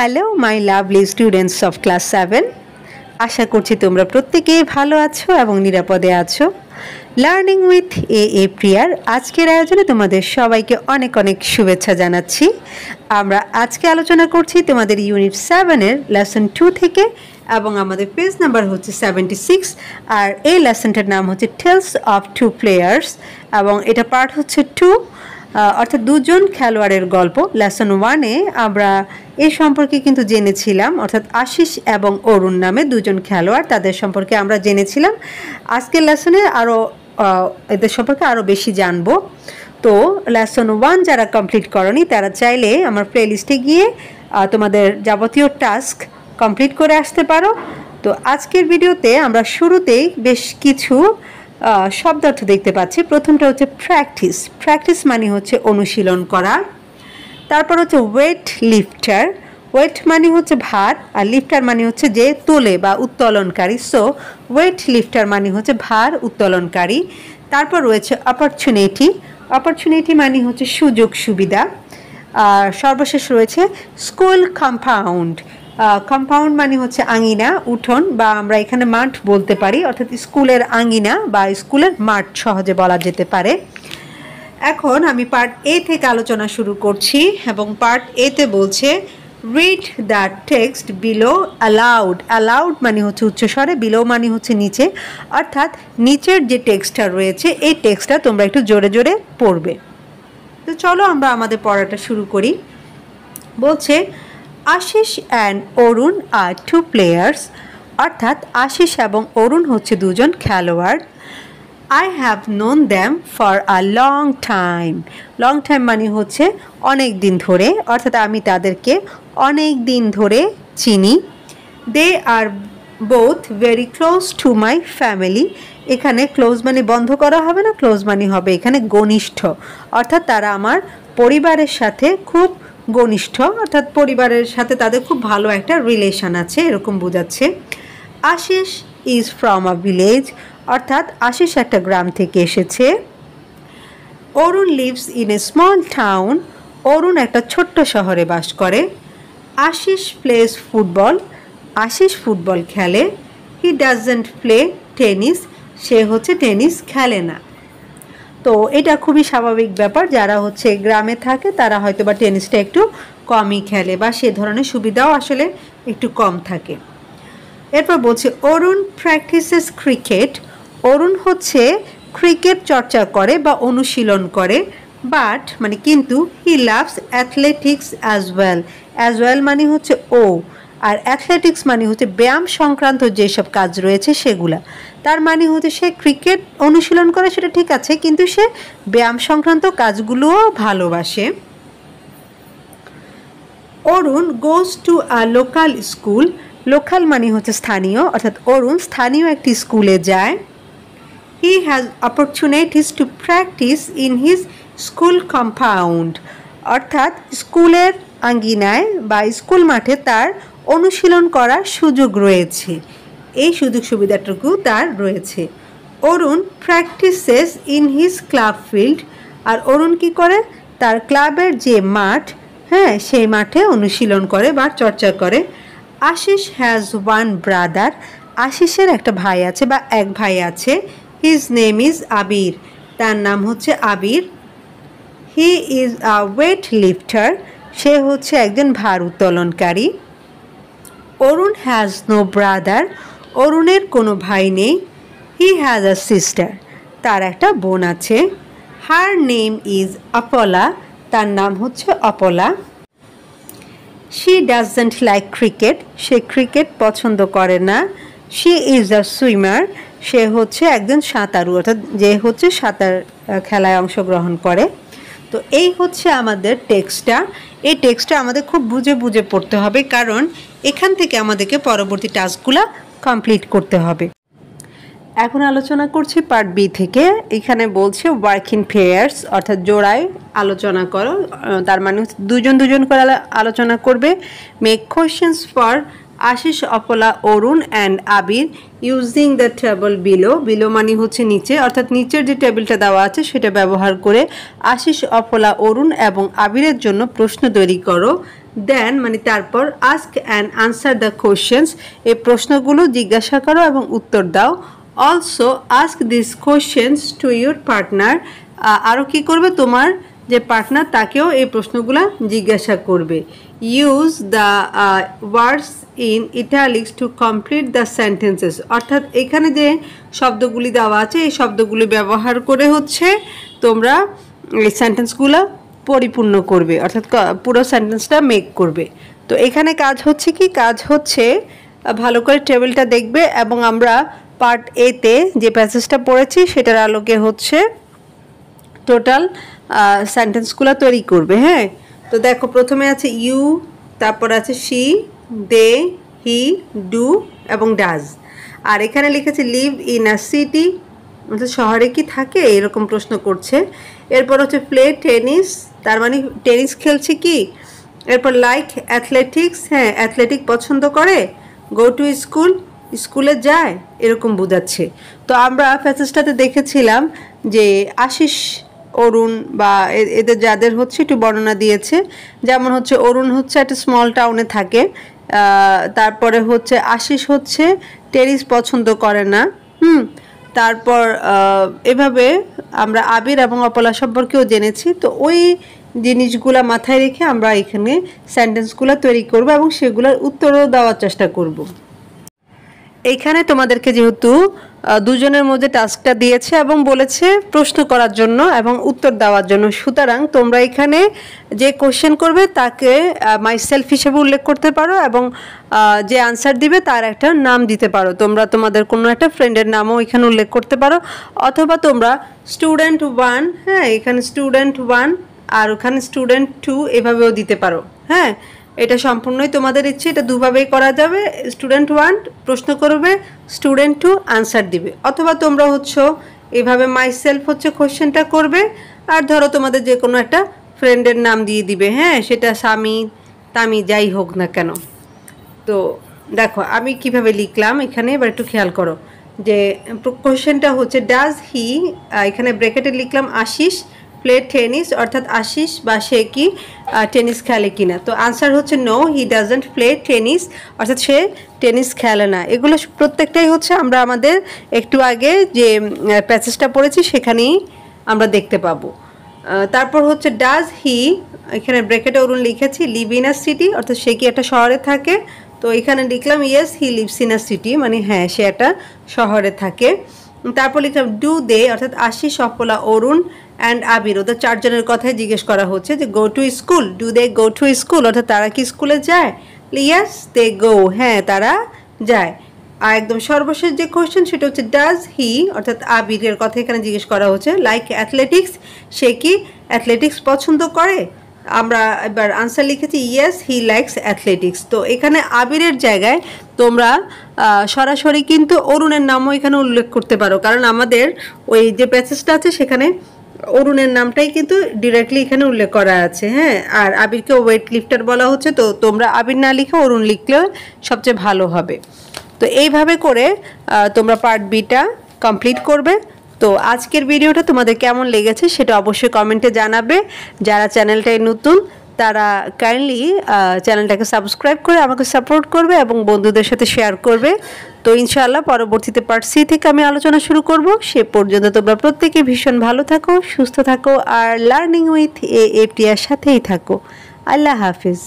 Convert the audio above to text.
Hello my lovely students of class 7। আশা করছি তোমরা প্রত্যেকেই ভালো আছো এবং নিরাপদে আছো। লার্নিং উইথ এ প্রিয়ার আজকের আয়োজনে তোমাদের সবাইকে অনেক অনেক শুভেচ্ছা জানাচ্ছি। আমরা আজকে আলোচনা করছি তোমাদের ইউনিট 7-এর লেসন 2 থেকে, এবং আমাদের পেজ নাম্বার হচ্ছে 76। আর এই লেসনটার নাম হচ্ছে টেলস অফ টু প্লেয়ার্স, এবং এটা পার্ট হচ্ছে 2, অর্থাৎ দুজন খেলোয়াড়ের গল্প। লেসন 1-এ আমরা এই সম্পর্কে কিন্তু জেনেছিলাম, অর্থাৎ আশিস এবং অরুণ নামে দুজন খেলোয়াড়, তাদের সম্পর্কে আমরা জেনেছিলাম। আজকের লেসনে এদের সম্পর্কে আরও বেশি জানবো। তো লেসন 1 যারা কমপ্লিট করনি তারা চাইলে আমার প্লেলিস্টে গিয়ে তোমাদের যাবতীয় টাস্ক কমপ্লিট করে আসতে পারো। তো আজকের ভিডিওতে আমরা শুরুতেই বেশ কিছু শব্দার্থ দেখতে পাচ্ছি। প্রথমটা হচ্ছে প্র্যাকটিস। প্র্যাকটিস মানে হচ্ছে অনুশীলন করা। তারপর হচ্ছে ওয়েট লিফটার। ওয়েট মানে হচ্ছে ভার, আর লিফটার মানে হচ্ছে যে তোলে বা উত্তোলনকারী। সো ওয়েট লিফটার মানে হচ্ছে ভার উত্তোলনকারী। তারপর রয়েছে অপরচুনিটি। অপরচুনিটি মানে হচ্ছে সুযোগ সুবিধা। আর সর্বশেষ রয়েছে স্কুল কম্পাউন্ড। কম্পাউন্ড মানে হচ্ছে আঙিনা, উঠোন, বা আমরা এখানে মাঠ বলতে পারি, অর্থাৎ স্কুলের আঙিনা বা স্কুলের মাঠ সহজে বলা যেতে পারে। এখন আমি পার্ট এ থেকে আলোচনা শুরু করছি, এবং পার্ট এতে বলছে read the text below allowed. Allowed মানে হচ্ছে উচ্চস্বরে, বিলো মানে হচ্ছে নিচে, অর্থাৎ নিচের যে টেক্সটটা রয়েছে এই টেক্সটটা তোমরা একটু জোরে জোরে পড়বে। তো চলো আমরা আমাদের পড়াটা শুরু করি। বলছে Ashis and Arun are two players, অর্থাৎ আশিস এবং অরুণ হচ্ছে দুজন খেলোয়াড়। I have known them for a long time. Long time মানে হচ্ছে অনেক দিন ধরে, অর্থাৎ আমি তাদেরকে অনেক দিন ধরে চিনি। They are both very close to my family. এখানে ক্লোজ মানে বন্ধ করা হবে না, ক্লোজ মানে হবে এখানে ঘনিষ্ঠ, অর্থাৎ তারা আমার পরিবারের সাথে খুব ঘনিষ্ঠ, অর্থাৎ পরিবারের সাথে তাদের খুব ভালো একটা রিলেশন আছে, এরকম বোঝাচ্ছে। Ashis is from a village, অর্থাৎ আশিস একটা গ্রাম থেকে এসেছে। Arun lives in a small town, Arun একটা ছোট্ট শহরে বাস করে। Ashis plays football, Ashis football খেলে। হি ডাজন্ট প্লে টেনিস, সে হচ্ছে টেনিস খেলে না। তো এটা খুবই স্বাভাবিক ব্যাপার, যারা হচ্ছে গ্রামে থাকে তারা হয়তো বা টেনিসটা একটু কমই খেলে, বা সে ধরনের সুবিধাও আসলে একটু কম থাকে। এরপর বলছে অরুণ প্র্যাকটিসেস ক্রিকেট, অরুণ হচ্ছে ক্রিকেট চর্চা করে বা অনুশীলন করে। বাট মানে কিন্তু he loves athletics as well. As well মানে হচ্ছে ও, আর অ্যাথলেটিক্স মানে হচ্ছে ব্যায়াম সংক্রান্ত যেসব কাজ রয়েছে সেগুলা। তার মানে হচ্ছে সে ক্রিকেট অনুশীলন করে সেটা ঠিক আছে, কিন্তু সে ব্যায়াম সংক্রান্ত কাজগুলোও ভালোবাসে। Arun goes to a local school, local মানে হচ্ছে স্থানীয়, অর্থাৎ অরুণ স্থানীয় একটি স্কুলে যায়। He has opportunities to practise in his school compound, অর্থাৎ স্কুলের আঙ্গিনায় বা স্কুল মাঠে তার অনুশীলন করার সুযোগ রয়েছে, এই সুযোগ সুবিধাটুকু তার রয়েছে। Arun practises in his club field, আর অরুণ কী করে, তার ক্লাবের যে মাঠ, সেই মাঠে অনুশীলন করে বা চর্চা করে। আশিস হ্যাজ ওয়ান ব্রাদার, আশিসের একটা ভাই আছে বা এক ভাই আছে। হিজ নেম ইজ আবির, তার নাম হচ্ছে আবির। হি ইজ আ ওয়েট লিফটার, সে হচ্ছে একজন ভার উত্তোলনকারী। অরুণ হ্যাজ নো ব্রাদার, অরুণের কোনো ভাই নেই। হি হ্যাজ আ সিস্টার, তার একটা বোন আছে। হার নেম ইজ অপলা, তার নাম হচ্ছে অপলা। She doesn't like cricket, say cricket পছন্দ করে না। শি ইজ আ সুইমার, সে হচ্ছে একজন সাঁতারু, অর্থাৎ যে হচ্ছে সাঁতার খেলায় অংশগ্রহণ করে। তো এই হচ্ছে আমাদের টেক্সটটা। এই টেক্সটটা আমাদের খুব বুঝে বুঝে পড়তে হবে, কারণ এখান থেকে আমাদেরকে পরবর্তী টাস্কগুলো কমপ্লিট করতে হবে। এখন আলোচনা করছি পার্ট বি থেকে। এখানে বলছে ওয়ার্ক ইন পেয়ার্স, অর্থাৎ জোড়ায় আলোচনা করো, তার মানে দুজন দুজন করে আলোচনা করবে। Make questions for Ashis, Apala, Arun and Abir using the table below. Below মানে হচ্ছে নিচে, অর্থাৎ নিচের যে টেবিলটা দেওয়া আছে সেটা ব্যবহার করে আশিস, অপলা, অরুণ এবং আবিরের জন্য প্রশ্ন তৈরি করো। দেন মানে তারপর ask and answer the questions, এই প্রশ্নগুলো জিজ্ঞাসা করো এবং উত্তর দাও। Also ask this questions to your partner, আরও কী করবে, তোমার যে পার্টনার তাকেও এই প্রশ্নগুলো জিজ্ঞাসা করবে। Use the words in italics to complete the sentences, অর্থাৎ এখানে যে শব্দগুলি দেওয়া আছে এই শব্দগুলি ব্যবহার করে হচ্ছে তোমরা এই সেন্টেন্সগুলো পরিপূর্ণ করবে, অর্থাৎ পুরো সেন্টেন্সটা মেক করবে। তো এখানে কাজ হচ্ছে কি, কাজ হচ্ছে ভালো করে টেবিলটা দেখবে এবং আমরা পার্ট এতে যে প্যাসেজটা পড়েছি সেটার আলোকে হচ্ছে টোটাল সেন্টেন্সগুলো তৈরি করবে। হ্যাঁ, তো দেখো প্রথমে আছে ইউ, তারপর আছে শি, দে, হি, ডু এবং ডাজ। আর এখানে লিখেছে লিভ ইন আ সিটি, অর্থাৎ শহরে কি থাকে এরকম প্রশ্ন করছে। এরপর হচ্ছে প্লে টেনিস, তার মানে টেনিস খেলছে কি। এরপর লাইক অ্যাথলেটিক্স, হ্যাঁ অ্যাথলেটিক পছন্দ করে। গো টু স্কুল, স্কুলে যায় এরকম বোঝাচ্ছে। তো আমরা প্যাসেজটাতে দেখেছিলাম যে আশিস, অরুণ বা এদের যাদের হচ্ছে একটু বর্ণনা দিয়েছে, যেমন হচ্ছে অরুণ হচ্ছে একটা স্মল টাউনে থাকে, তারপরে হচ্ছে আশিস হচ্ছে টেনিস পছন্দ করে না। তারপর এভাবে আমরা আবির এবং অপলা সম্পর্কেও জেনেছি। তো ওই জিনিসগুলো মাথায় রেখে আমরা এখানে সেন্টেন্সগুলো তৈরি করব এবং সেগুলোর উত্তরও দেওয়ার চেষ্টা করব। এইখানে তোমাদেরকে যেহেতু দুজনের মধ্যে টাস্কটা দিয়েছে এবং বলেছে প্রশ্ন করার জন্য এবং উত্তর দেওয়ার জন্য, সুতরাং তোমরা এখানে যে কোশ্চেন করবে তাকে মাইসেলফ হিসেবে উল্লেখ করতে পারো এবং যে আনসার দিবে তার একটা নাম দিতে পারো। তোমরা তোমাদের কোনো একটা ফ্রেন্ডের নামও এখানে উল্লেখ করতে পারো, অথবা তোমরা স্টুডেন্ট 1, হ্যাঁ এখানে স্টুডেন্ট 1 আর ওখানে স্টুডেন্ট 2 এভাবেও দিতে পারো। হ্যাঁ, এটা সম্পূর্ণই তোমাদের ইচ্ছে, এটা দুভাবেই করা যাবে। স্টুডেন্ট 1 প্রশ্ন করবে, স্টুডেন্ট 2 আনসার দিবে, অথবা তোমরা হচ্ছে এভাবে মাইসেলফ হচ্ছে কোশ্চেনটা করবে আর ধরো তোমাদের যে কোনো একটা ফ্রেন্ডের নাম দিয়ে দিবে, হ্যাঁ সেটা স্বামী তামি যাই হোক না কেন। তো দেখো আমি কিভাবে লিখলাম এখানে, এবার একটু খেয়াল করো যে কোশ্চেনটা হচ্ছে ডাজ হি, এখানে ব্র্যাকেটে লিখলাম আশিস প্লে টেনিস, অর্থাৎ আশিস বা সে কি টেনিস খেলে কিনা। তো আনসার হচ্ছে no he doesn't play tennis, অর্থাৎ সে টেনিস খেলে না। এগুলো প্রত্যেকটাই হচ্ছে আমরা আমাদের একটু আগে যে প্যাসেজটা পড়েছি সেখানেই আমরা দেখতে পাবো। তারপর হচ্ছে ডাজ হি, এখানে ব্র্যাকেটে অরুণ লিখেছি লিভ ইন আ সিটি, অর্থাৎ সে কি একটা শহরে থাকে। তো এখানে লিখলাম yes he lives in a city, মানে হ্যাঁ সে একটা শহরে থাকে। তারপর লিখলাম ডু দে, অর্থাৎ আশিস, অপলা, অরুণ অ্যান্ড আবির, ওদের চারজনের কথাই জিজ্ঞেস করা হচ্ছে যে go to school, do they go to school, অর্থাৎ তারা কি স্কুলে যায়। ইয়েস দে গো, হ্যাঁ তারা যায়। আর একদম সর্বশেষ যে কোশ্চেন সেটা হচ্ছে ডাজ হি, অর্থাৎ আবিরের কথা এখানে জিজ্ঞেস করা হচ্ছে লাইক অ্যাথলেটিক্স, সে কি অ্যাথলেটিক্স পছন্দ করে। আমরা এবার আনসার লিখেছি ইয়েস হি লাইকস অ্যাথলেটিক্স। তো এখানে আবিরের জায়গায় তোমরা সরাসরি কিন্তু অরুণের নামও এখানে উল্লেখ করতে পারো, কারণ আমাদের ওই যে প্যাসেজটা আছে সেখানে অরুণের নামটাই কিন্তু ডিরেক্টলি এখানে উল্লেখ করা আছে। হ্যাঁ, আর আবিরকে ওয়েট লিফটার বলা হচ্ছে, তো তোমরা আবির না লিখে অরুণ লিখলেও সবচেয়ে ভালো হবে। তো এইভাবে করে তোমরা পার্ট বিটা কমপ্লিট করবে। তো আজকের ভিডিওটা তোমাদের কেমন লেগেছে সেটা অবশ্যই কমেন্টে জানাবে। যারা চ্যানেলটায় নতুন তারা কাইন্ডলি চ্যানেলটাকে সাবস্ক্রাইব করে আমাকে সাপোর্ট করবে এবং বন্ধুদের সাথে শেয়ার করবে। তো ইনশাআল্লাহ পরবর্তীতে পার্ট সি থেকে আমি আলোচনা শুরু করব। সে পর্যন্ত তোমরা প্রত্যেকে ভীষণ ভালো থাকো, সুস্থ থাকো আর লার্নিং উইথ এ প্রিয়ার সাথেই থাকো। আল্লাহ হাফিজ।